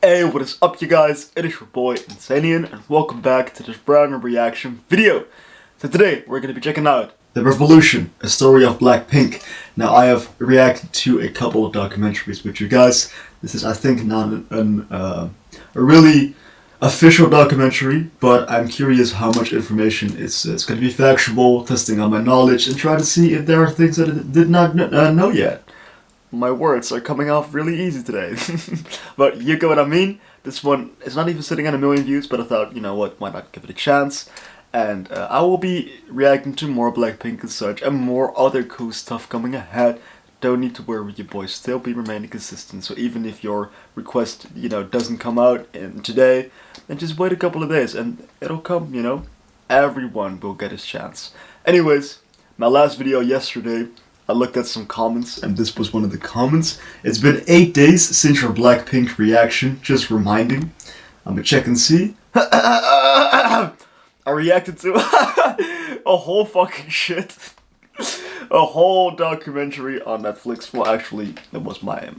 Hey, what is up you guys? It is your boy Jennie and welcome back to this brand new reaction video. So today we're going to be checking out The Revolution, a story of Blackpink. Now I have reacted to a couple of documentaries with you guys. This is I think not a really official documentary, but I'm curious how much information it's going to be factual, testing on my knowledge and try to see if there are things that I did not know yet. My words are coming off really easy today. But you get what I mean? This one is not even sitting at 1 million views, but I thought, you know what, why not give it a chance? And I will be reacting to more Blackpink and such, and more other cool stuff coming ahead. Don't need to worry, your boys still be remaining consistent. So even if your request, doesn't come out today, then just wait a couple of days and it'll come, Everyone will get his chance. Anyways, my last video yesterday, I looked at some comments, and this was one of the comments. It's been 8 days since your Blackpink reaction, just reminding. I'm gonna check and see. I reacted to a whole fucking shit. A whole documentary on Netflix. Well, actually, it was my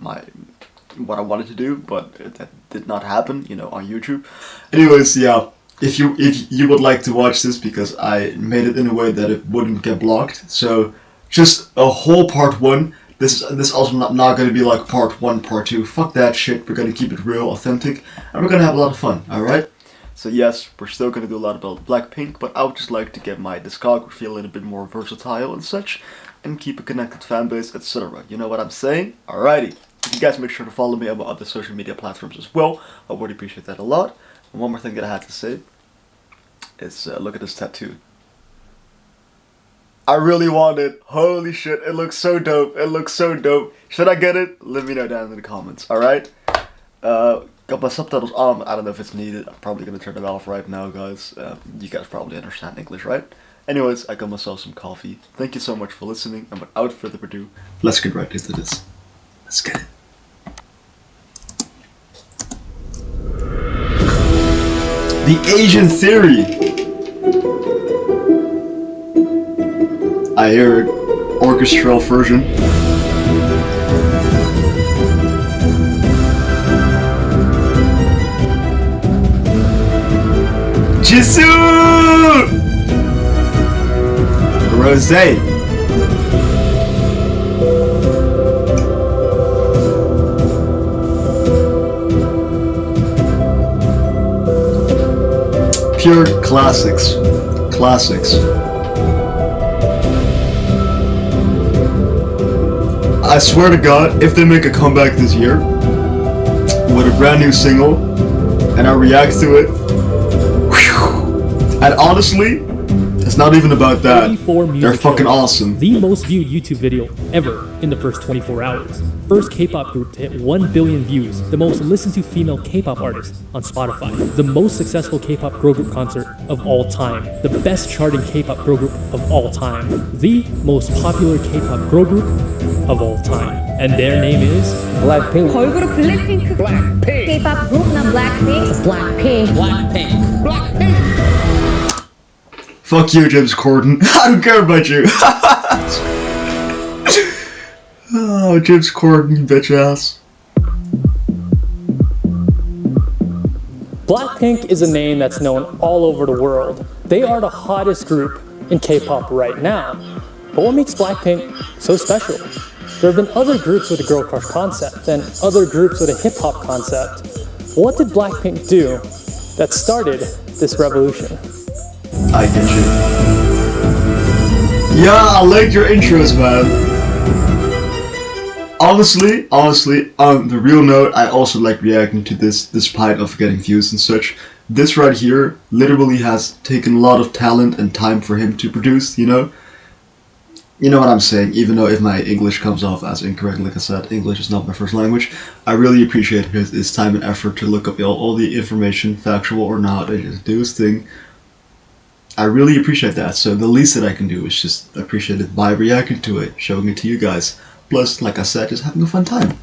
what I wanted to do, but that did not happen, on YouTube. Anyways, yeah. If you would like to watch this, because I made it in a way that it wouldn't get blocked, so just a whole part 1. This also not going to be like part 1, part 2. Fuck that shit. We're going to keep it real, authentic, and we're going to have a lot of fun, alright? So yes, we're still going to do a lot about Blackpink, but I would just like to get my discography a little bit more versatile and such, and keep a connected fanbase, etc. You know what I'm saying? Alrighty. You guys make sure to follow me on my other social media platforms as well. I would appreciate that a lot. And one more thing that I had to say is look at this tattoo. I really want it. Holy shit, it looks so dope. It looks so dope. Should I get it? Let me know down in the comments, alright? Got my subtitles on. I don't know if it's needed. I'm probably going to turn it off right now, guys. You guys probably understand English, right? Anyways, I got myself some coffee. Thank you so much for listening, and without further ado, let's get right into this. Let's get it. The Asian Theory! I hear an orchestral version. Jisoo! Rosé! Pure classics. Classics. I swear to God, if they make a comeback this year with a brand new single and I react to it, and honestly, it's not even about that. They're fucking awesome. The most viewed YouTube video ever in the first 24 hours. First K-pop group to hit 1 billion views. The most listened to female K-pop artist on Spotify. The most successful K-pop girl group concert of all time. The best charting K-pop girl group of all time. The most popular K-pop girl group of all time. And their name is Blackpink. 걸그룹 블랙핑크. Blackpink. K-pop group 나 Blackpink. Blackpink. Fuck you, James Corden. I don't care about you. Oh, James Corden, bitch ass. Blackpink is a name that's known all over the world. They are the hottest group in K-pop right now. But what makes Blackpink so special? There have been other groups with a girl crush concept and other groups with a hip-hop concept. What did Blackpink do that started this revolution? I get you. Yeah, I like your intros, man. Honestly, on the real note, I also like reacting to this despite of getting views and such. This right here literally has taken a lot of talent and time for him to produce, You know what I'm saying, even though if my English comes off as incorrect, like I said, English is not my first language. I really appreciate his time and effort to look up all the information, factual or not, and just do his thing. I really appreciate that, so the least that I can do is just appreciate it by reacting to it, showing it to you guys. Plus, like I said, just having a fun time.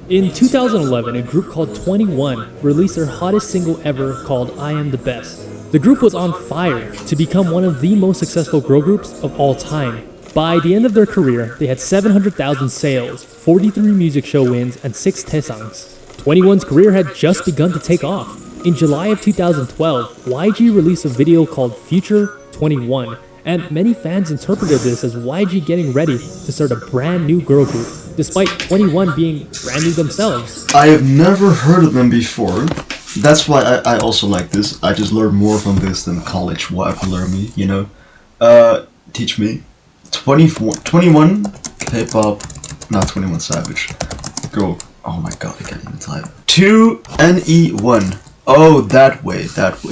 In 2011, a group called 21 released their hottest single ever called I Am The Best. The group was on fire to become one of the most successful girl groups of all time. By the end of their career, they had 700,000 sales, 43 music show wins, and 6 taesangs. 21's career had just begun to take off. In July of 2012, YG released a video called Future 21, and many fans interpreted this as YG getting ready to start a brand new girl group, despite 21 being brand new themselves. I have never heard of them before. That's why I also like this. I just learned more from this than college will ever learn me, you know? Teach me. 21 K-pop, not 21 Savage. Girl, oh my god, I can't even type. 2NE1. Oh, that way.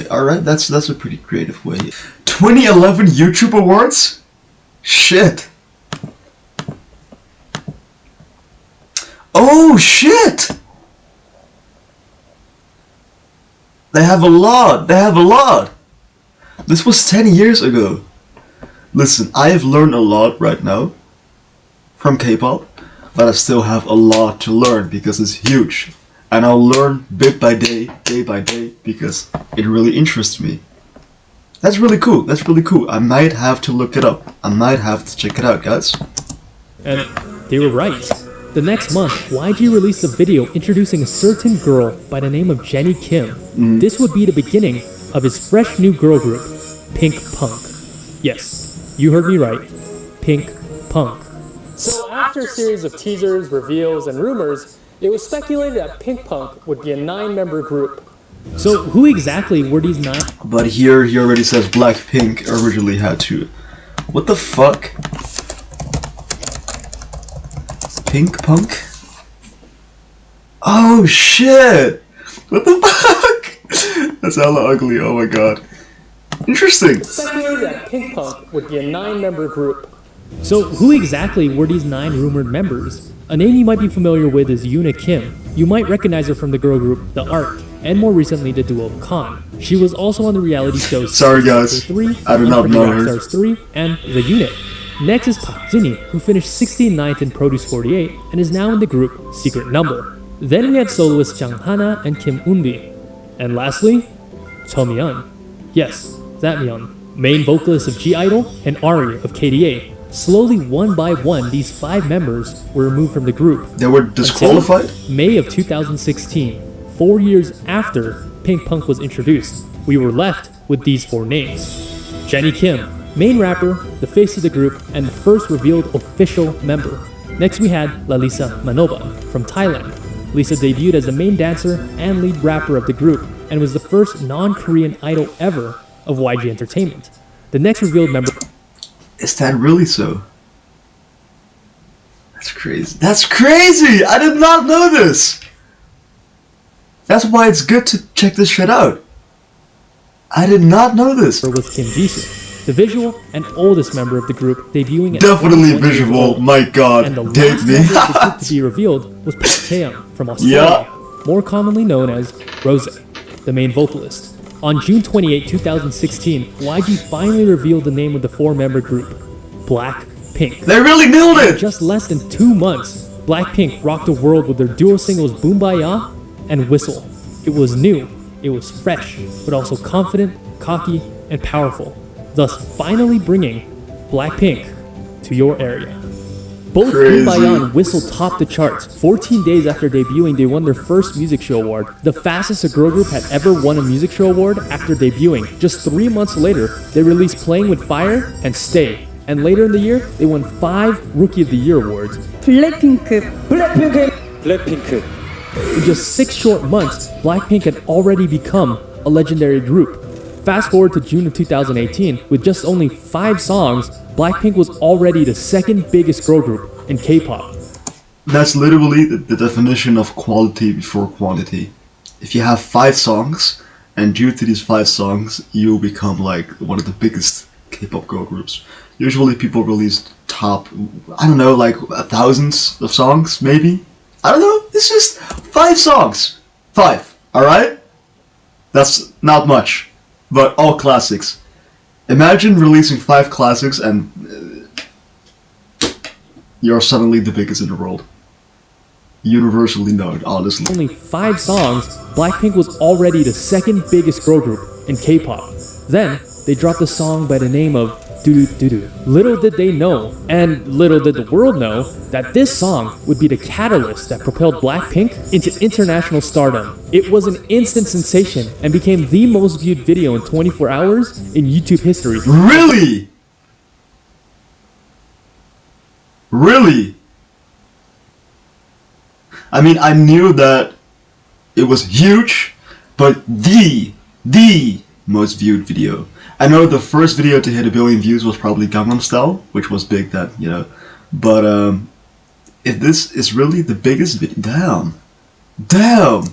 Alright, that's a pretty creative way. 2011 YouTube Awards? Shit. Oh, shit! They have a lot. This was 10 years ago. Listen, I have learned a lot right now from K-pop, but I still have a lot to learn because it's huge. And I'll learn bit by day by day, because it really interests me. That's really cool. I might have to look it up. I might have to check it out, guys. And they were right. The next month, YG released a video introducing a certain girl by the name of Jennie Kim. This would be the beginning of his fresh new girl group, Pink Punk. Yes, you heard me right. Pink Punk. So after a series of teasers, reveals, and rumors, it was speculated that Pink Punk would be a 9-member group. So who exactly were these 9? But here he already says Blackpink originally had to. What the fuck? Pink Punk? Oh shit! What the fuck? That's hella ugly, oh my god. Interesting. Speculated that Pink Punk would be a 9-member group. So who exactly were these 9 rumored members? A name you might be familiar with is Yoona Kim. You might recognize her from the girl group The Ark, and more recently the duo Con. She was also on the reality shows Sorry guys, 3, I do not know her. Stars 3, and The Unit. Next is Park Jennie, who finished 69th in Produce 48 and is now in the group Secret Number. Then we had soloists Jang Hana and Kim Eunbi. And lastly, Cho Myeon. Yes, that Myeon. Main vocalist of G-Idol and Ari of KDA. Slowly, one by one, these 5 members were removed from the group. They were disqualified? Until May of 2016, 4 years after Pink Punk was introduced, we were left with these 4 names. Jennie Kim, main rapper, the face of the group, and the first revealed official member. Next we had Lalisa Manoban from Thailand. Lisa debuted as the main dancer and lead rapper of the group, and was the first non-Korean idol ever of YG Entertainment. The next revealed member... Is that really so? That's crazy. That's crazy! I did not know this! That's why it's good to check this shit out. I did not know this. ...was Kim Jisoo, the visual and oldest member of the group, debuting at Definitely visual, my god, and the date last me. member of the group to be revealed was Park Taehyung from Australia, more commonly known as Rose, the main vocalist. On June 28, 2016, YG finally revealed the name of the 4-member group, Blackpink. They really nailed In it! just less than 2 months, Blackpink rocked the world with their duo singles Boombayah and Whistle. It was new, it was fresh, but also confident, cocky, and powerful, thus finally bringing Blackpink to your area. Both Boombayah and Whistle topped the charts. 14 days after debuting, they won their first music show award, the fastest a girl group had ever won a music show award after debuting. Just 3 months later, they released Playing with Fire and Stay. And later in the year, they won 5 Rookie of the Year awards. 블랙핑크. In just 6 short months, Blackpink had already become a legendary group. Fast forward to June of 2018, with just only 5 songs, Blackpink was already the 2nd biggest girl group in K-pop. That's literally the definition of quality before quantity. If you have 5 songs, and due to these 5 songs, you become like one of the biggest K-pop girl groups. Usually people release top, I don't know, like thousands of songs, maybe? I don't know, it's just 5 songs. 5, alright? That's not much, but all classics. Imagine releasing 5 classics and you're suddenly the biggest in the world. Universally known, honestly. Only 5 songs, Blackpink was already the 2nd biggest girl group in K-pop. Then, they dropped a song by the name of do-do-do-do. Little did they know, and little did the world know, that this song would be the catalyst that propelled Blackpink into international stardom. It was an instant sensation and became the most viewed video in 24 hours in YouTube history. Really? Really? I mean, I knew that it was huge, but the most viewed video. I know the first video to hit 1 billion views was probably Gangnam Style, which was big then, you know. But if this is really the biggest video, damn.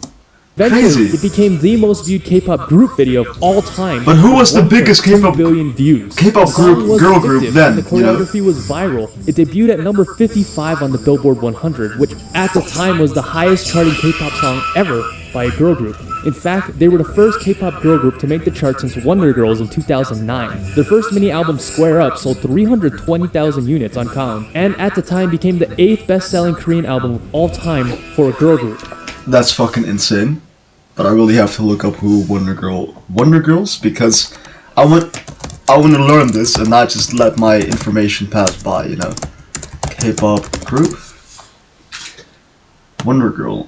Eventually, Crazy. it became the most viewed K-pop group video of all time. But who was the biggest 1.2 K-pop billion views? K-pop The song group, was girl addictive, group then, and the you know? choreography was viral. It debuted at number 55 on the Billboard 100, which at the time was the highest charting K-pop song ever by a girl group. In fact, they were the first K-pop girl group to make the chart since Wonder Girls in 2009. Their first mini-album, Square Up, sold 320,000 units on Count, and at the time became the 8th best-selling Korean album of all time for a girl group. That's fucking insane. But I really have to look up who Wonder Girls, because I want to learn this and not just let my information pass by, you know. K-pop group. Wonder Girls.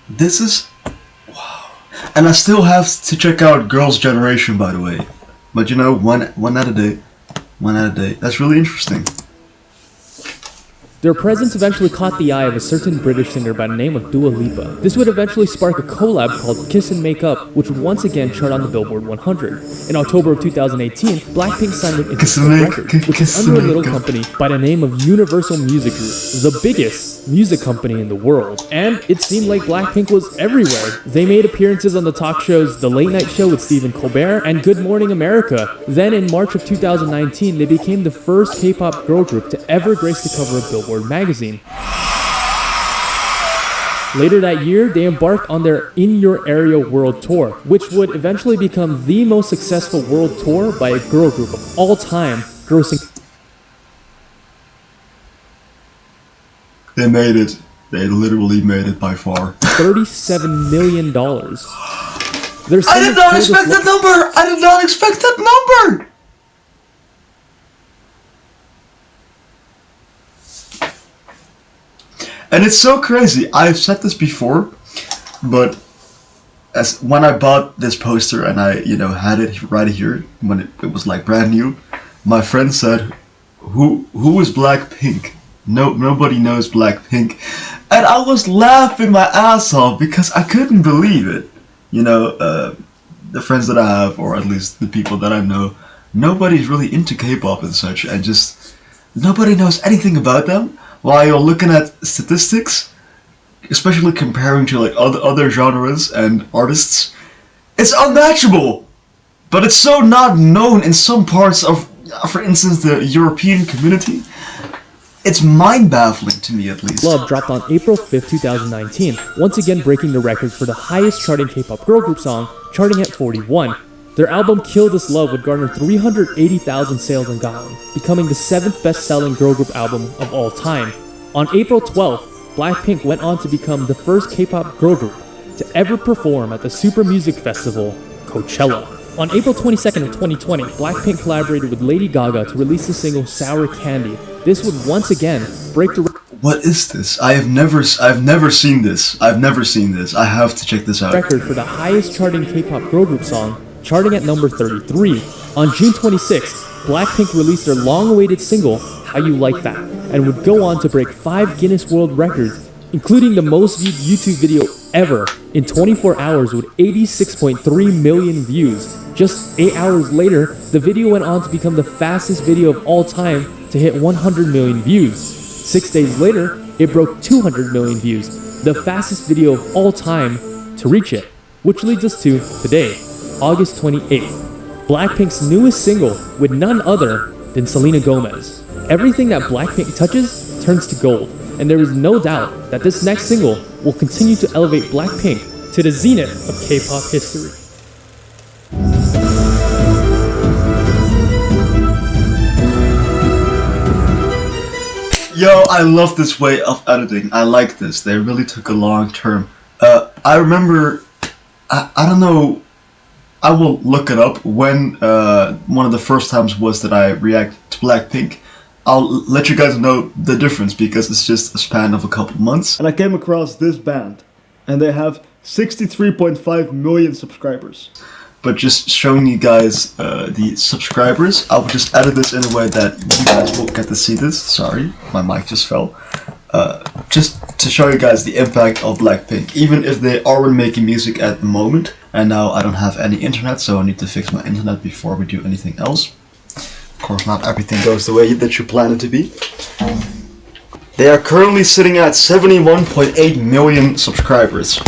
This is wow. And I still have to check out Girls' Generation, by the way. But you know, one out a day. That's really interesting. Their presence eventually caught the eye of a certain British singer by the name of Dua Lipa. This would eventually spark a collab called Kiss and Make Up, which would once again chart on the Billboard 100. In October of 2018, Blackpink signed with Interscope Records, which is under a little company by the name of Universal Music Group, the biggest music company in the world. And it seemed like Blackpink was everywhere. They made appearances on the talk shows The Late Night Show with Stephen Colbert and Good Morning America. Then in March of 2019, they became the first K-pop girl group to ever grace the cover of Billboard magazine. Later that year, they embarked on their In Your Area World Tour, which would eventually become the most successful world tour by a girl group of all time, grossing. They made it. They literally made it by far. $37 million. I did not expect that number! I did not expect that number! And it's so crazy. I've said this before, but when I bought this poster and I, you know, had it right here when it was like brand new, my friend said, "Who is Blackpink? Nobody knows Blackpink," and I was laughing my ass off because I couldn't believe it. You know, the friends that I have, or at least the people that I know, nobody's really into K-pop and such, and just nobody knows anything about them. While you're looking at statistics, especially comparing to like other genres and artists, it's unmatchable. But it's so not known in some parts of, for instance, the European community. It's mind-baffling to me, at least. Love dropped on April 5th, 2019, once again breaking the record for the highest charting K-pop girl group song, charting at 41. Their album Kill This Love would garner 380,000 sales on Gaon, becoming the 7th best-selling girl group album of all time. On April 12th, Blackpink went on to become the first K-pop girl group to ever perform at the Super Music Festival, Coachella. On April 22nd of 2020, Blackpink collaborated with Lady Gaga to release the single Sour Candy. This would once again break the What is this? I've never seen this. I have to check this out. record for the highest charting K-pop girl group song, charting at number 33. On June 26th, Blackpink released their long-awaited single, How You Like That, and would go on to break 5 Guinness World Records, including the most viewed YouTube video ever in 24 hours with 86.3 million views. Just 8 hours later, the video went on to become the fastest video of all time to hit 100 million views. 6 days later, it broke 200 million views, the fastest video of all time to reach it, which leads us to today, August 28th, Blackpink's newest single with none other than Selena Gomez. Everything that Blackpink touches turns to gold, and there is no doubt that this next single will continue to elevate Blackpink to the zenith of K-pop history. Yo, I love this way of editing. I like this. They really took a long term. I remember, I don't know, I will look it up when one of the first times was that I reacted to Blackpink. I'll let you guys know the difference because it's just a span of a couple months. And I came across this band, and they have 63.5 million subscribers. But just showing you guys the subscribers, I will just edit this in a way that you guys won't get to see this. Sorry, my mic just fell. Just to show you guys the impact of Blackpink, even if they aren't making music at the moment. And now I don't have any internet, so I need to fix my internet before we do anything else. Of course, not everything goes the way that you plan it to be. They are currently sitting at 71.8 million subscribers.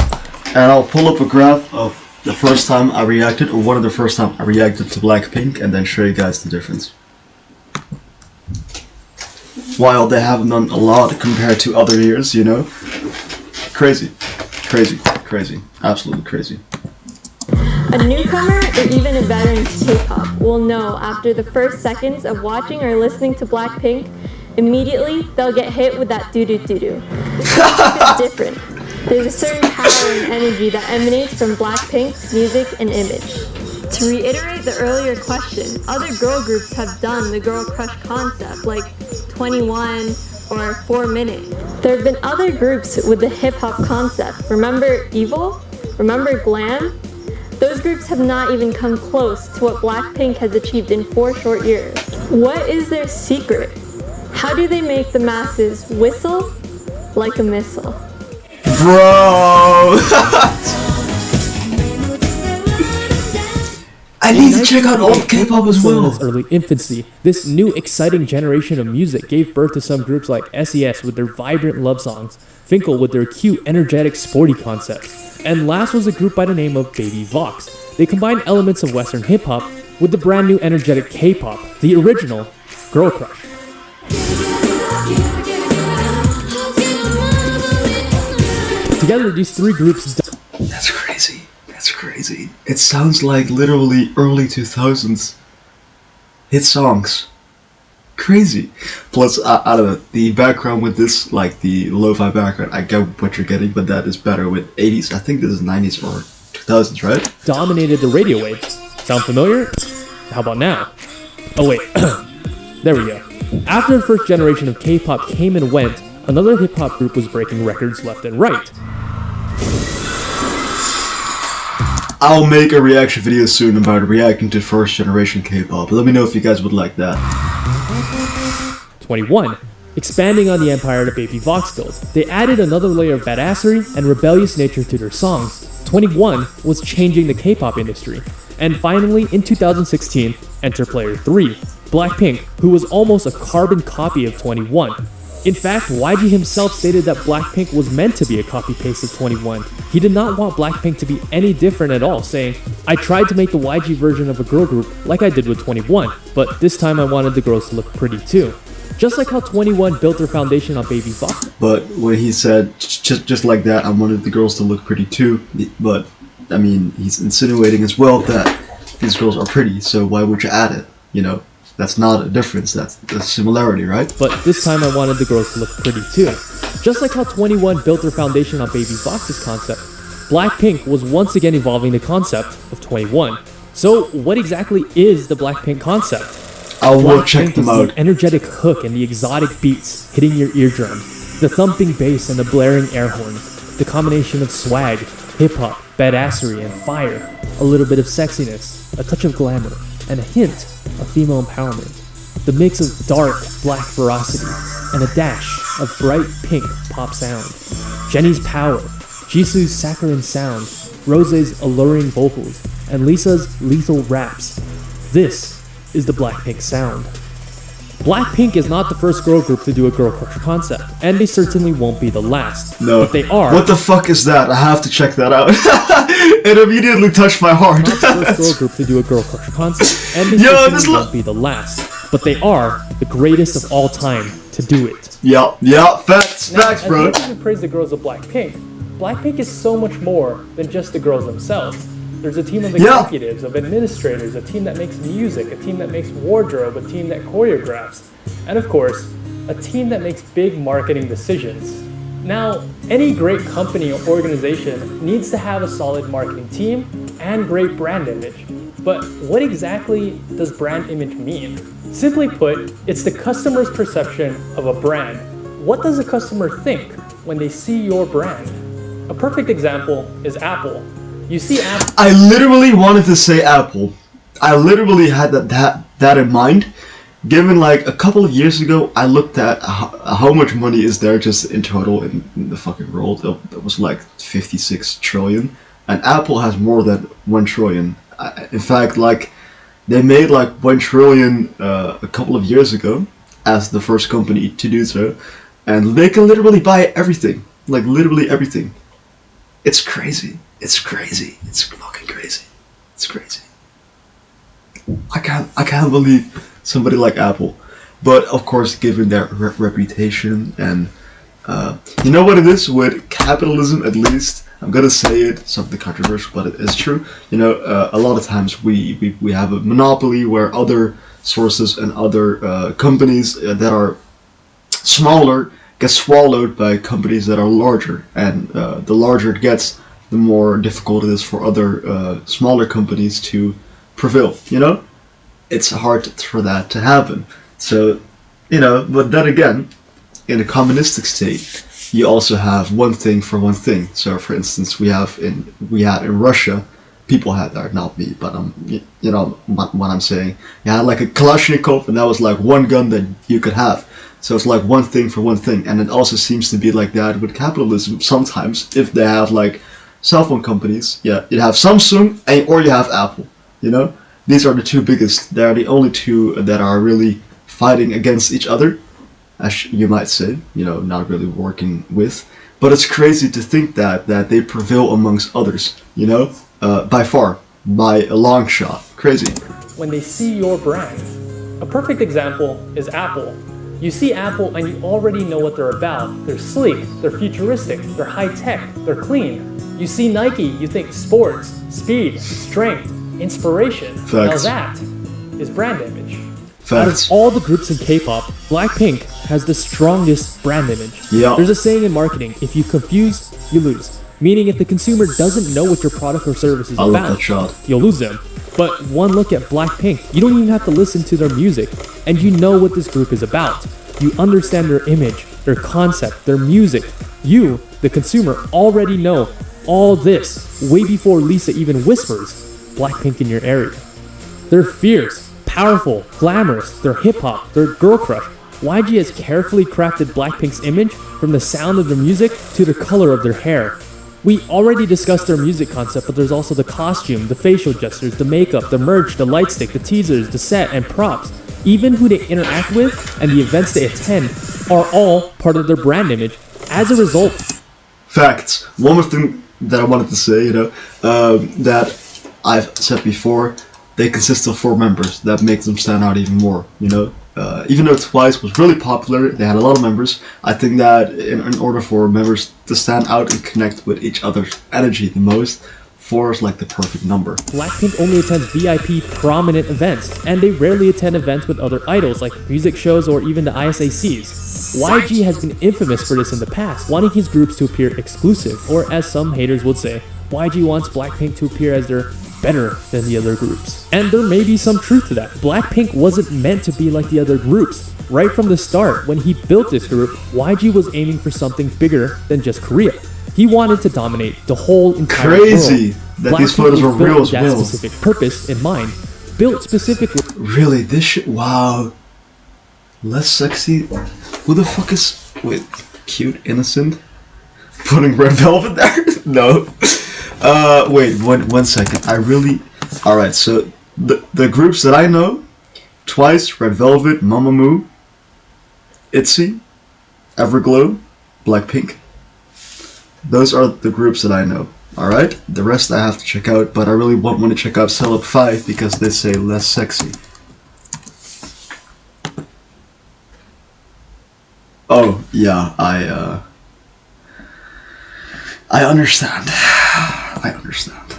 And I'll pull up a graph of the first time I reacted, or one of the first time I reacted to Blackpink, and then show you guys the difference. While they haven't done a lot compared to other years, you know? Crazy. Crazy. Crazy. Absolutely crazy. A newcomer or even a veteran to K-pop will know after the first seconds of watching or listening to Blackpink, immediately they'll get hit with that doo-doo-doo-doo. It's different. There's a certain power and energy that emanates from Blackpink's music and image. To reiterate the earlier question, other girl groups have done the girl crush concept, like 21 or 4 Minute. There have been other groups with the hip-hop concept. Remember Evil? Remember Glam? Those groups have not even come close to what Blackpink has achieved in 4 short years. What is their secret? How do they make the masses whistle like a missile? Bro! I need to check out old K-pop as well. In its early infancy, this new exciting generation of music gave birth to some groups like SES with their vibrant love songs, Finkel with their cute, energetic, sporty concepts, and last was a group by the name of Baby Vox. They combined elements of Western hip-hop with the brand new energetic K-pop, the original Girl Crush. Together, these 3 groups. That's crazy. That's crazy. It sounds like literally early 2000s hit songs. Crazy. Plus, I don't know, the background with this, like the lo-fi background, I get what you're getting, but that is better with 80s. I think this is 90s or 2000s, right? Dominated the radio waves. Sound familiar? How about now? Oh wait, there we go. After the first generation of K-pop came and went, another hip-hop group was breaking records left and right. I'll make a reaction video soon about reacting to first generation K-pop. Let me know if you guys would like that. 21. Expanding on the empire that Baby Vox built, they added another layer of badassery and rebellious nature to their songs. 21 was changing the K-pop industry. And finally, in 2016, enter player 3, Blackpink, who was almost a carbon copy of 21. In fact, YG himself stated that Blackpink was meant to be a copy-paste of 21. He did not want Blackpink to be any different at all, saying, "I tried to make the YG version of a girl group like I did with 21, but this time I wanted the girls to look pretty too." Just like how 21 built their foundation on Baby Vox. But when he said, just like that, I wanted the girls to look pretty too, but, I mean, he's insinuating as well that these girls are pretty, so why would you add it, you know? That's not a difference, that's a similarity, right? But this time I wanted the girls to look pretty too. Just like how 21 built their foundation on Baby Vox's concept, Blackpink was once again evolving the concept of 21. So what exactly is the Blackpink concept? I will check them out. The energetic hook and the exotic beats hitting your eardrum, the thumping bass and the blaring air horn, the combination of swag, hip-hop, badassery, and fire, a little bit of sexiness, a touch of glamour, and a hint of female empowerment. The mix of dark, black ferocity, and a dash of bright pink pop sound. Jennie's power, Jisoo's saccharine sound, Rose's alluring vocals, and Lisa's lethal raps. This is the Blackpink sound. Blackpink is not the first girl group to do a girl crush concept, and they certainly won't be the last. No. But they are. What the fuck is that? I have to check that out. It immediately touched my heart. Not the first girl group to do a girl crush concept, and they certainly won't be the last. But they are the greatest of all time to do it. Yeah, facts, bro. As much as we praise the girls of Blackpink, Blackpink is so much more than just the girls themselves. There's a team of executives, of administrators, a team that makes music, a team that makes wardrobe, a team that choreographs, and of course, a team that makes big marketing decisions. Now, any great company or organization needs to have a solid marketing team and great brand image. But what exactly does brand image mean? Simply put, it's the customer's perception of a brand. What does a customer think when they see your brand? A perfect example is Apple. You see Apple. I literally wanted to say Apple. I literally had that in mind. Given like a couple of years ago, I looked at how much money is there just in total in the fucking world. It was like 56 trillion. And Apple has more than 1 trillion. In fact, like, they made like 1 trillion a couple of years ago as the first company to do so. And they can literally buy everything. Like, literally everything. It's crazy. It's crazy. It's fucking crazy. It's crazy. I can't believe somebody like Apple. But, of course, given their reputation and... you know what it is with capitalism, at least? I'm gonna say it, something controversial, but it is true. You know, a lot of times we have a monopoly where other sources and other companies that are smaller get swallowed by companies that are larger. And the larger it gets, the more difficult it is for other smaller companies to prevail, you know? It's hard for that to happen. So, you know, but then again, in a communistic state, you also have one thing for one thing. So, for instance, we had in Russia, people had that, not me, but you know what I'm saying. You had like a Kalashnikov, and that was like one gun that you could have. So it's like one thing for one thing, and it also seems to be like that with capitalism sometimes. If they have like cell phone companies, yeah, you have Samsung or you have Apple. You know, these are the two biggest. They are the only two that are really fighting against each other, as you might say, you know, not really working with. But it's crazy to think that they prevail amongst others, you know, by far, by a long shot. Crazy. When they see your brand. A perfect example is Apple. You see Apple and you already know what they're about. They're sleek, they're futuristic, they're high-tech, they're clean. You see Nike, you think sports, speed, strength, inspiration. Facts. Now that is brand image. Out of Facts. all the groups in K-pop, Blackpink has the strongest brand image. Yeah. There's a saying in marketing, if you confuse, you lose. Meaning if the consumer doesn't know what your product or service is I love about, that shot. you'll lose them. But one look at Blackpink, you don't even have to listen to their music, and you know what this group is about. You understand their image, their concept, their music. You, the consumer, already know all this way before Lisa even whispers Blackpink in your area. They're fierce, powerful, glamorous, they're hip-hop, they're girl crush. YG has carefully crafted Blackpink's image from the sound of their music to the color of their hair. We already discussed their music concept, but there's also the costume, the facial gestures, the makeup, the merch, the light stick, the teasers, the set, and props. Even who they interact with and the events they attend are all part of their brand image. As a result, Facts. One more thing that I wanted to say, you know, that I've said before, they consist of 4 members. That makes them stand out even more, you know. Even though Twice was really popular, they had a lot of members. I think that in order for members to stand out and connect with each other's energy the most, 4 is like the perfect number. Blackpink only attends VIP prominent events, and they rarely attend events with other idols like music shows or even the ISACs. YG has been infamous for this in the past, wanting his groups to appear exclusive, or as some haters would say, YG wants Blackpink to appear as they're better than the other groups. And there may be some truth to that. Blackpink wasn't meant to be like the other groups. Right from the start, when he built this group, YG was aiming for something bigger than just Korea. He wanted to dominate the whole entire Crazy world. that these Blackpink photos were was built real with as that well. specific purpose in mind. Built specifically. Really, this shit, wow. Less sexy? Who the fuck is, wait, cute, innocent? Putting red velvet there? No. Wait, one second. I really, alright, so the groups that I know, Twice, Red Velvet, Mamamoo, ITZY, Everglow, Blackpink. Those are the groups that I know. Alright? The rest I have to check out, but I really want to check out Celeb 5 because they say less sexy. Oh, yeah, I understand. I understand.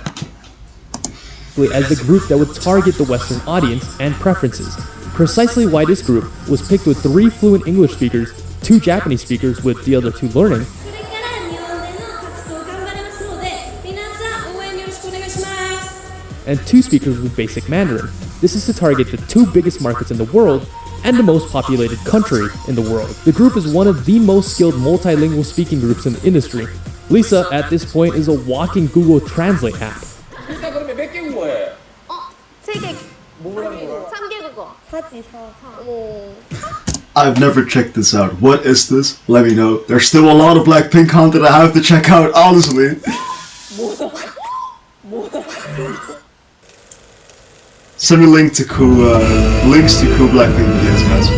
As the group that would target the Western audience and preferences. precisely why this group was picked with 3 fluent English speakers, 2 Japanese speakers with the other 2 learning, これから日本での活動を頑張りますので、皆さん応援よろしくお願いします。 and 2 speakers with basic Mandarin. This is to target the 2 biggest markets in the world and the most populated country in the world. The group is one of the most skilled multilingual speaking groups in the industry. Lisa, at this point, is a walking Google Translate app. 리사 그러면 몇 개국어해? 뭐랑 3개국어. I've never checked this out. What is this? Let me know. There's still a lot of Blackpink content I have to check out, honestly. Send me links to cool Blackpink videos, guys.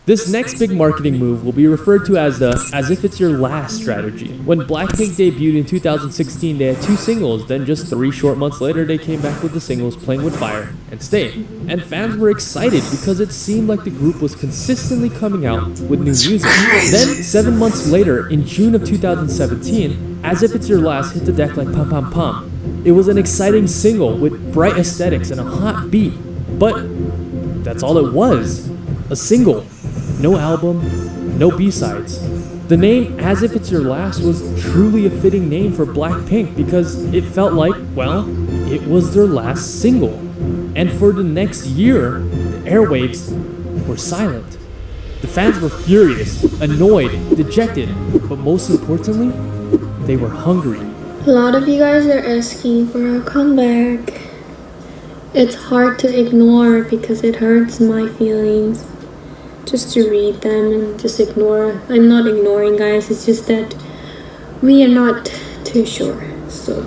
This next big marketing move will be referred to as the "as if it's your last" strategy. When Blackpink debuted in 2016, they had 2 singles, then just 3 short months later they came back with the singles Playing With Fire and Stay. And fans were excited because it seemed like the group was consistently coming out with new music. Then, 7 months later, in June of 2017, As If It's Your Last hit the deck like pam pam pam. It was an exciting single with bright aesthetics and a hot beat, but that's all it was. A single. No album, no B-sides. The name As If It's Your Last was truly a fitting name for Blackpink because it felt like, well, it was their last single. And for the next year, the airwaves were silent. The fans were furious, annoyed, dejected, but most importantly, they were hungry. A lot of you guys are asking for a comeback. It's hard to ignore because it hurts my feelings. Just to read them and just ignore. I'm not ignoring, guys, it's just that we are not too sure, so.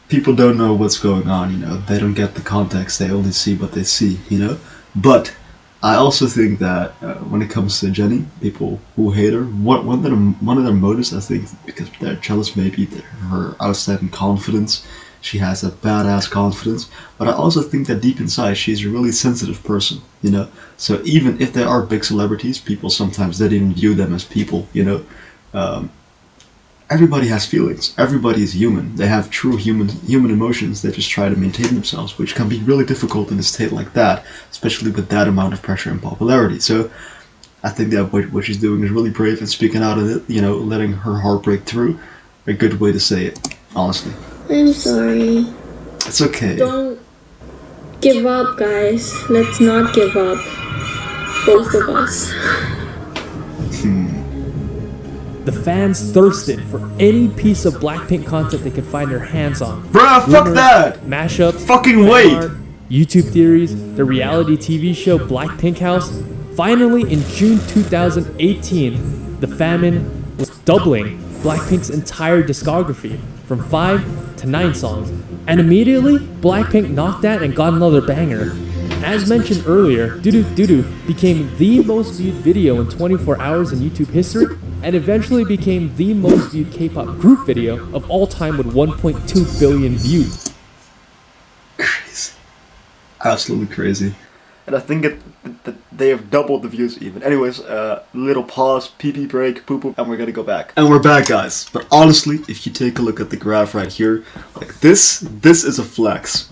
People don't know what's going on, you know, they don't get the context, they only see what they see, you know. But I also think that when it comes to Jennie, people who hate her, one of their motives, I think, because they're jealous maybe her outstanding confidence. She has a badass confidence, but I also think that deep inside she's a really sensitive person, you know. So even if they are big celebrities, people sometimes don't even view them as people, you know. Everybody has feelings. Everybody is human. They have true human emotions. They just try to maintain themselves, which can be really difficult in a state like that, especially with that amount of pressure and popularity. So I think that what she's doing is really brave and speaking out of it, you know, letting her heart break through. A good way to say it, honestly. I'm sorry. It's okay. Don't give up, guys. Let's not give up. Both of us. The fans thirsted for any piece of Blackpink content they could find their hands on. Bruh, fuck Rumors, that! Mashups, Fucking fan wait! art, YouTube theories, the reality TV show Blackpink House. Finally, in June 2018, the famine was doubling Blackpink's entire discography from 5 to 9 songs. And immediately, Blackpink knocked that and got another banger. As mentioned earlier, Doo Doo Doo Doo became the most viewed video in 24 hours in YouTube history, and eventually became the most viewed K-pop group video of all time with 1.2 billion views. Crazy. Absolutely crazy. And I think that they have doubled the views even. Anyways, little pause, pee-pee break, poop-poop, and we're gonna go back. And we're back, guys. But honestly, if you take a look at the graph right here, like this is a flex.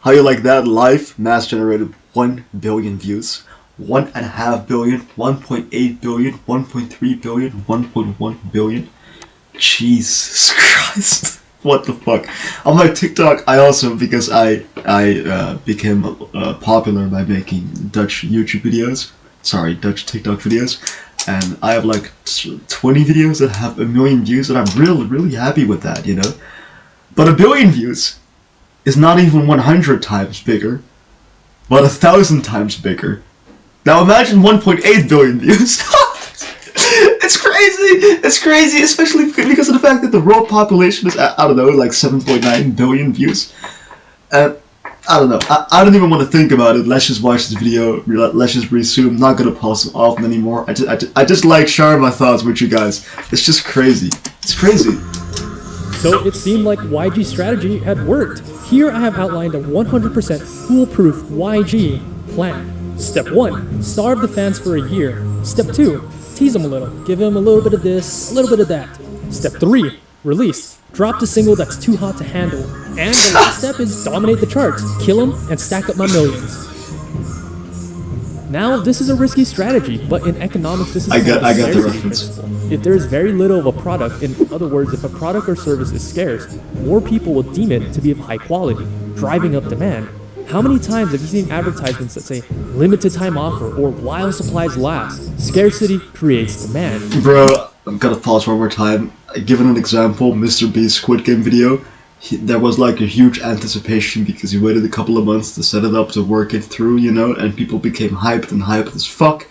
How you like that? Live mass generated 1 billion views. 1.5 billion, 1.8 billion, 1.3 billion, 1.1 billion. Jesus Christ. What the fuck? On my TikTok, I also, because I became popular by making Dutch YouTube videos. Sorry, Dutch TikTok videos. And I have like 20 videos that have 1 million views, and I'm really happy with that, you know? But 1 billion views is not even 100 times bigger, but 1,000 times bigger. Now imagine 1.8 billion views. It's crazy! It's crazy, especially because of the fact that the world population is, I don't know, like 7.9 billion views. And I don't know, I don't even want to think about it. Let's just watch this video, let's just resume. Not gonna pause it often anymore. I just like sharing my thoughts with you guys. It's just crazy. It's crazy. So it seemed like YG's strategy had worked. Here I have outlined a 100% foolproof YG plan. Step 1, starve the fans for a year. Step 2, tease them a little, give them a little bit of this, a little bit of that. Step 3, release. Drop the single that's too hot to handle. And the last step is dominate the charts, kill them, and stack up my millions. Now, this is a risky strategy, but in economics, this is called the scarcity principle. If there is very little of a product, in other words, if a product or service is scarce, more people will deem it to be of high quality, driving up demand. How many times have you seen advertisements that say limited time offer or while supplies last? Scarcity creates demand. Bro, I'm gonna pause one more time. Given an example, Mr. Beast's Squid Game video, there was like a huge anticipation because he waited a couple of months to set it up, to work it through, you know, and people became hyped as fuck.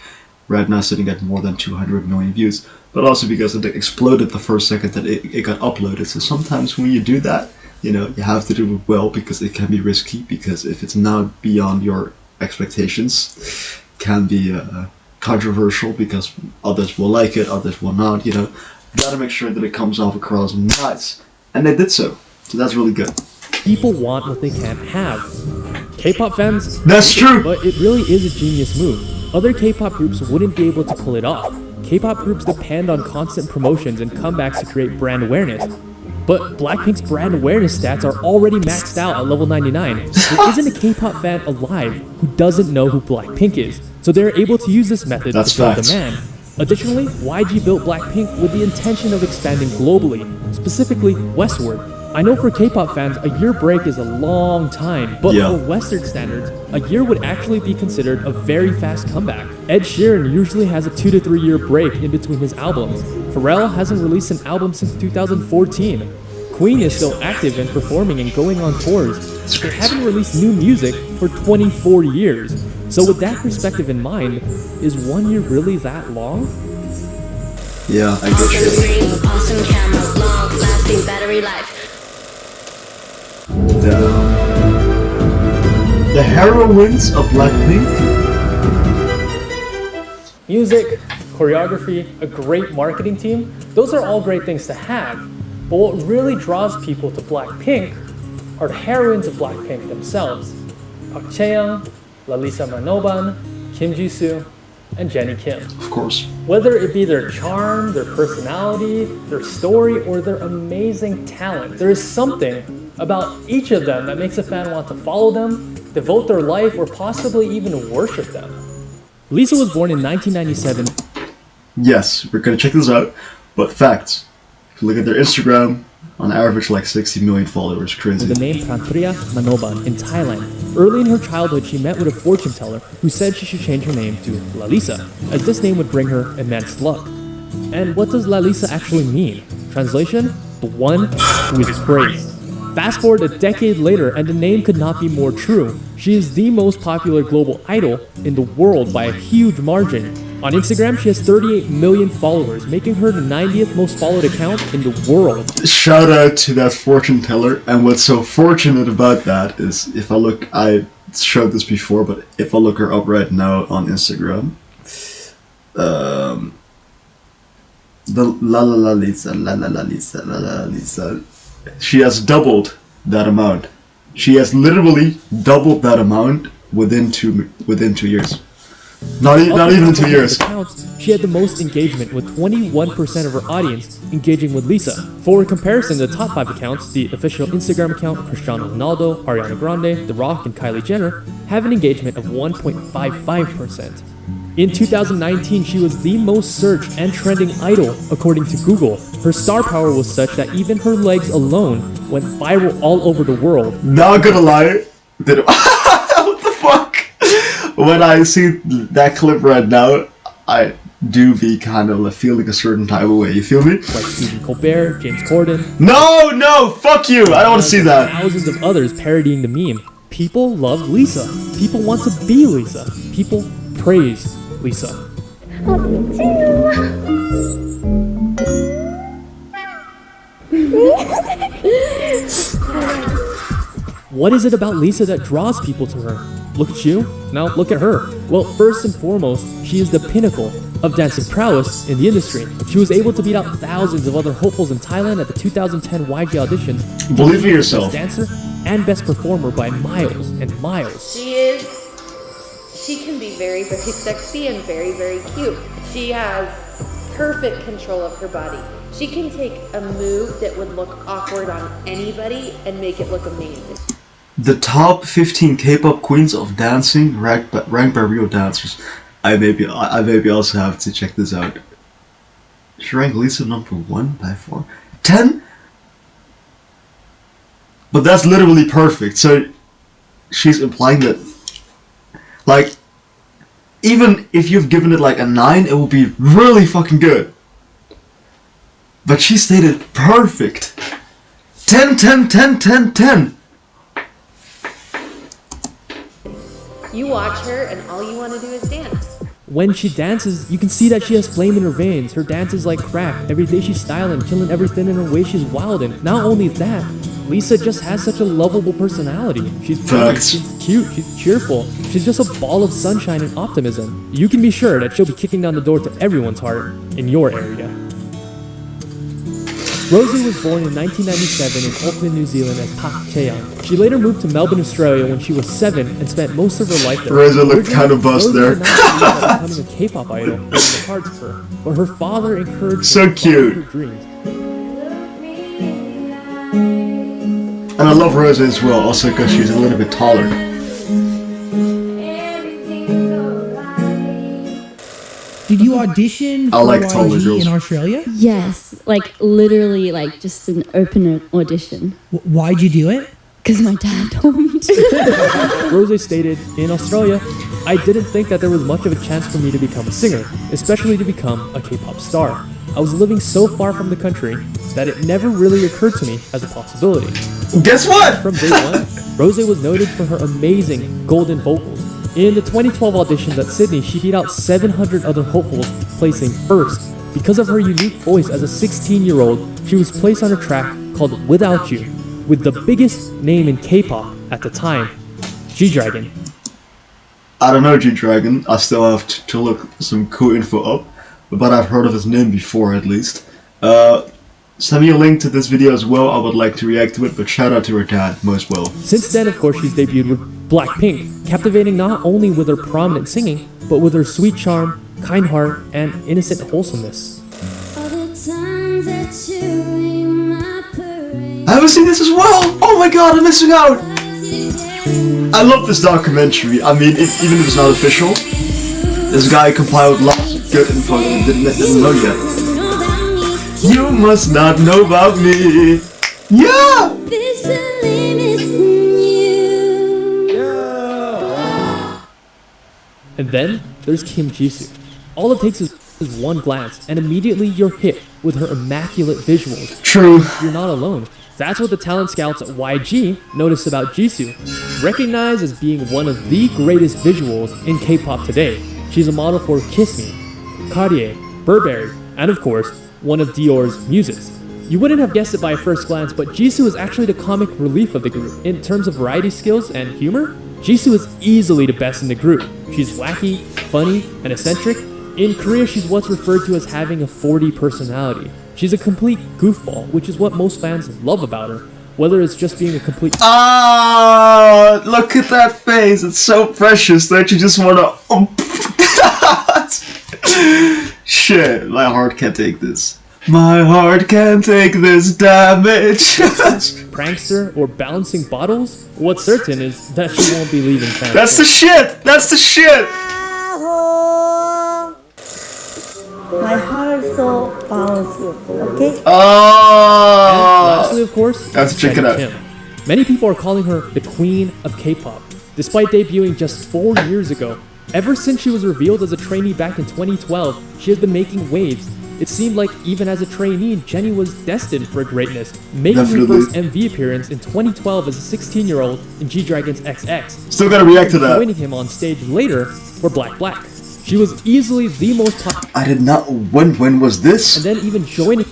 Right now sitting at more than 200 million views, but also because it exploded the first second that it got uploaded. So sometimes when you do that, you know, you have to do it well because it can be risky, because if it's not beyond your expectations, it can be controversial because others will like it, others will not, you know. You gotta make sure that it comes off across nice. And they did so. So that's really good. People want what they can't have. K-pop fans? That's true! But it really is a genius move. Other K-pop groups wouldn't be able to pull it off. K-pop groups depend on constant promotions and comebacks to create brand awareness. But Blackpink's brand awareness stats are already maxed out at level 99. There isn't a K-pop fan alive who doesn't know who Blackpink is, so they're able to use this method to build demand. Additionally, YG built Blackpink with the intention of expanding globally, specifically westward. I know for K-pop fans, a year break is a long time, but for Western standards, a year would actually be considered a very fast comeback. Ed Sheeran usually has a 2 to 3 year break in between his albums. Pharrell hasn't released an album since 2014. Queen is still active and performing and going on tours. They haven't released new music for 24 years. So with that perspective in mind, is 1 year really that long? Yeah, I get you. Awesome camera, long lasting battery life. The heroines of Blackpink. Music, choreography, a great marketing team, those are all great things to have. But what really draws people to Blackpink are the heroines of Blackpink themselves. Park Chae-young, Lalisa Manoban, Kim Jisoo, and Jennie Kim. Of course. Whether it be their charm, their personality, their story, or their amazing talent, there is something about each of them that makes a fan want to follow them, devote their life, or possibly even worship them. Lisa was born in 1997. Yes, we're gonna check this out, but facts. If you look at their Instagram, on average like 60 million followers, crazy. With the name Pranpriya Manoban in Thailand. Early in her childhood, she met with a fortune teller who said she should change her name to Lalisa, as this name would bring her immense luck. And what does Lalisa actually mean? Translation? The one who is praised. Fast forward a decade later and the name could not be more true. She is the most popular global idol in the world by a huge margin. On Instagram, she has 38 million followers, making her the 90th most followed account in the world. Shout out to that fortune teller, and what's so fortunate about that is, if I look, I showed this before, but if I look her up right now on Instagram, the Lalisa, she has doubled that amount. She has literally doubled that amount within two years. Not even in 2 years. Accounts, she had the most engagement, with 21% of her audience engaging with Lisa. For comparison, the top 5 accounts, the official Instagram account, Cristiano Ronaldo, Ariana Grande, The Rock, and Kylie Jenner, have an engagement of 1.55%. In 2019, she was the most searched and trending idol according to Google. Her star power was such that even her legs alone went viral all over the world. Not gonna lie, what the fuck? When I see that clip right now, I do be kind of feeling a certain type of way. You feel me? Like Stephen Colbert, James Corden. No, fuck you! I don't want to see that. Thousands of others parodying the meme. People love Lisa. People want to be Lisa. People praise Lisa. What is it about Lisa that draws people to her? Look at you, now look at her. Well, first and foremost, she is the pinnacle of dancing prowess in the industry. She was able to beat out thousands of other hopefuls in Thailand at the 2010 YG auditions. Believe in yourself. Best dancer and best performer by miles and miles. She can be very, very sexy and very, very cute. She has perfect control of her body. She can take a move that would look awkward on anybody and make it look amazing. The top 15 K-pop queens of dancing ranked by real dancers. I maybe also have to check this out. She ranked Lisa number 1 by 4. 10? But that's literally perfect. So she's implying that, like, even if you've given it like a 9, it will be really fucking good. But she stated perfect. 10, 10, 10, 10, 10. You watch her and all you want to do is dance. When she dances, you can see that she has flame in her veins. Her dance is like crack. Every day she's styling, killing everything in her way. She's wild, and not only that, Lisa just has such a lovable personality. She's pretty, she's cute, she's cheerful. She's just a ball of sunshine and optimism. You can be sure that she'll be kicking down the door to everyone's heart in your area. Rosie was born in 1997 in Auckland, New Zealand as Park Chae-young. She later moved to Melbourne, Australia when she was 7 and spent most of her life there. Rosie looked kind of bust there. Rosie did not believe that becoming a K-pop idol was in the cards for her, but her father encouraged so her to follow cute. her dreams. And I love Rosie as well, also because she's a little bit taller. Did you audition for YG in Australia? Yes, like literally like just an open audition. Why'd you do it? Because my dad told me to. Rosie stated, in Australia, I didn't think that there was much of a chance for me to become a singer, especially to become a K-pop star. I was living so far from the country that it never really occurred to me as a possibility. Guess what? From day one, Rosie was noted for her amazing golden vocals. In the 2012 auditions at Sydney, she beat out 700 other hopefuls, placing first. Because of her unique voice as a 16-year-old, she was placed on a track called Without You, with the biggest name in K-pop at the time, G-Dragon. I don't know G-Dragon, I still have to look some cool info up, but I've heard of his name before at least. Send me a link to this video as well, I would like to react to it, but shout out to her dad most well. Since then, of course, she's debuted with Blackpink, captivating not only with her prominent singing, but with her sweet charm, kind heart, and innocent wholesomeness. I haven't seen this as well! Oh my god, I'm missing out! I love this documentary. I mean, even if it's not official, this guy compiled lots of good info that I didn't know yet. You must not know about me! Yeah! And then there's Kim Jisoo. All it takes is one glance, and immediately you're hit with her immaculate visuals. True. You're not alone. That's what the talent scouts at YG noticed about Jisoo. Recognized as being one of the greatest visuals in K-pop today, she's a model for Kiss Me, Cartier, Burberry, and of course, one of Dior's muses. You wouldn't have guessed it by first glance, but Jisoo is actually the comic relief of the group. In terms of variety skills and humor, Jisoo is easily the best in the group. She's wacky, funny, and eccentric. In Korea, she's what's referred to as having a 4D personality. She's a complete goofball, which is what most fans love about her, whether it's just being a complete— Ah, look at that face, it's so precious that you just wanna— Shit, my heart can't take this. My heart can't take this damage. prankster or balancing bottles, what's certain is that she won't be leaving fans. That's the shit! That's the shit! My heart so bouncy, okay? And Oh! lastly, of course, Let's check it out. Kim. Many people are calling her the queen of K-pop, despite debuting just 4 years ago. Ever since she was revealed as a trainee back in 2012, she has been making waves. It seemed like even as a trainee, Jennie was destined for greatness, making her first MV appearance in 2012 as a 16-year-old in G-Dragon's XX. Still gotta react to that. Joining him on stage later for Black. She was easily the most popular. I did not— when was this? And then even joining—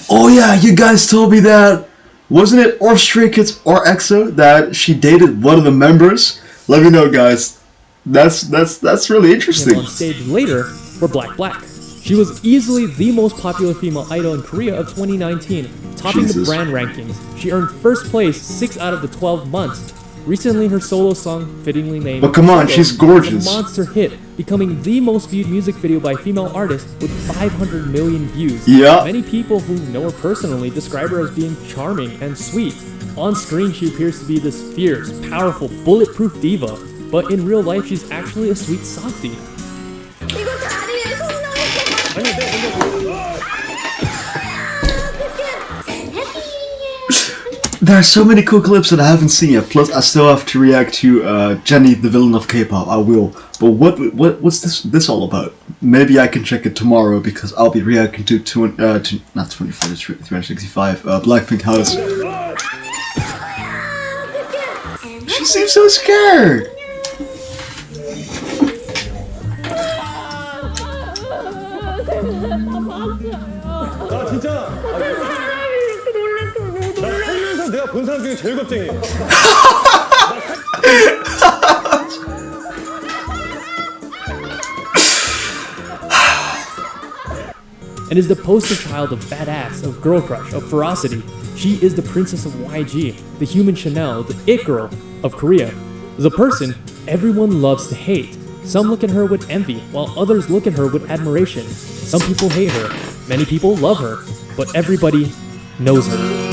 Oh yeah, you guys told me that. Wasn't it or Stray Kids or EXO that she dated one of the members? Let me know, guys. That's really interesting. on stage later for Black. She was easily the most popular female idol in Korea of 2019, topping the brand rankings. She earned first place 6 out of the 12 months. Recently, her solo song, fittingly named But come on, Solo, she's gorgeous. was a monster hit, becoming the most viewed music video by a female artist with 500 million views. Yeah. Many people who know her personally describe her as being charming and sweet. On screen, she appears to be this fierce, powerful, bulletproof diva, but in real life, she's actually a sweet softie. There are so many cool clips that I haven't seen yet. Plus, I still have to react to Jennie, the villain of K-pop. I will. But what's this all about? Maybe I can check it tomorrow because I'll be reacting to not 24, 365 Blackpink House. She seems so scared. 내가 본 사람 중에 제일 겁쟁이야. And is the poster child of badass, of girl crush, of ferocity. She is the princess of YG, the human Chanel, the it girl of Korea. As a person, everyone loves to hate. Some look at her with envy, while others look at her with admiration. Some people hate her, many people love her, but everybody knows her.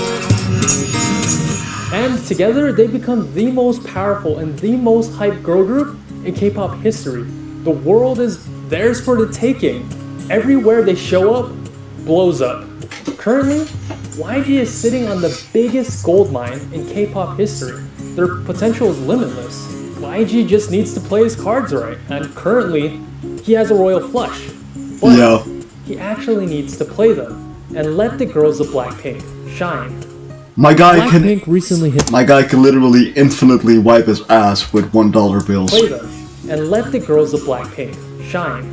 And together, they become the most powerful and the most hyped girl group in K-pop history. The world is theirs for the taking. Everywhere they show up, blows up. Currently, YG is sitting on the biggest gold mine in K-pop history. Their potential is limitless. YG just needs to play his cards right, and currently, he has a royal flush. But he actually needs to play them and let the girls of Blackpink shine. My guy Blackpink can literally infinitely wipe his ass with $1 bills. Play them and let the girls of Blackpink shine.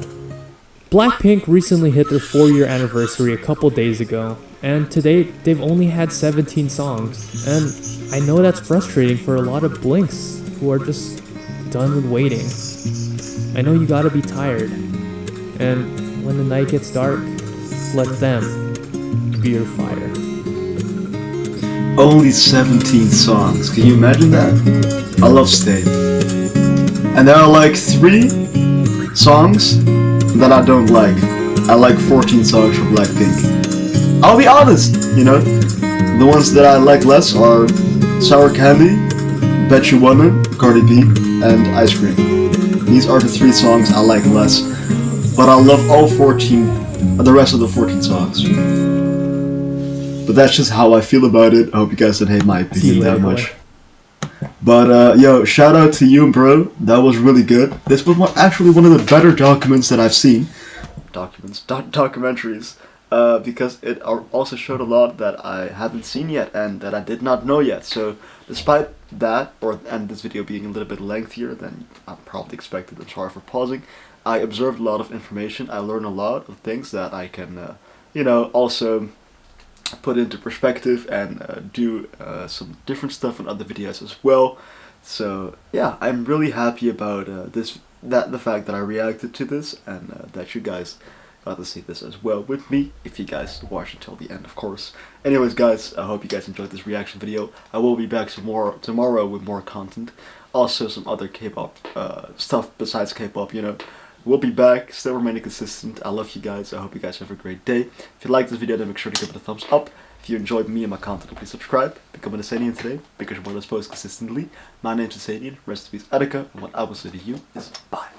Blackpink recently hit their 4-year anniversary a couple days ago, and to date they've only had 17 songs. And I know that's frustrating for a lot of Blinks who are just done with waiting. I know you gotta be tired, and when the night gets dark, let them be your fire. Only 17 songs. Can you imagine that? I love Stay. And there are like 3 songs that I don't like. I like 14 songs from Blackpink. I'll be honest, you know. The ones that I like less are Sour Candy, Bet You Wanna, Cardi B, and Ice Cream. These are the 3 songs I like less. But I love all 14, the rest of the 14 songs. But that's just how I feel about it. I hope you guys didn't hate my opinion that much. But yo, shout out to you, bro. That was really good. This was actually one of the better documents that I've seen. Documentaries. Because it also showed a lot that I haven't seen yet and that I did not know yet. So despite that, and this video being a little bit lengthier than I probably expected, I'm sorry for pausing, I observed a lot of information. I learned a lot of things that I can, you know, also put into perspective and do some different stuff in other videos as well. So yeah, I'm really happy about the fact that I reacted to this and that you guys got to see this as well with me, if you guys watch until the end, of course. Anyways, guys, I hope you guys enjoyed this reaction video. I will be back tomorrow with more content, also some other K-pop stuff besides K-pop, you know. We'll be back, still remaining consistent. I love you guys. I hope you guys have a great day. If you liked this video, then make sure to give it a thumbs up. If you enjoyed me and my content, please subscribe. Become an Asanian today, because you're more disposed consistently. My name's Asanian, rest in peace, Attica, and what I will say to you is bye.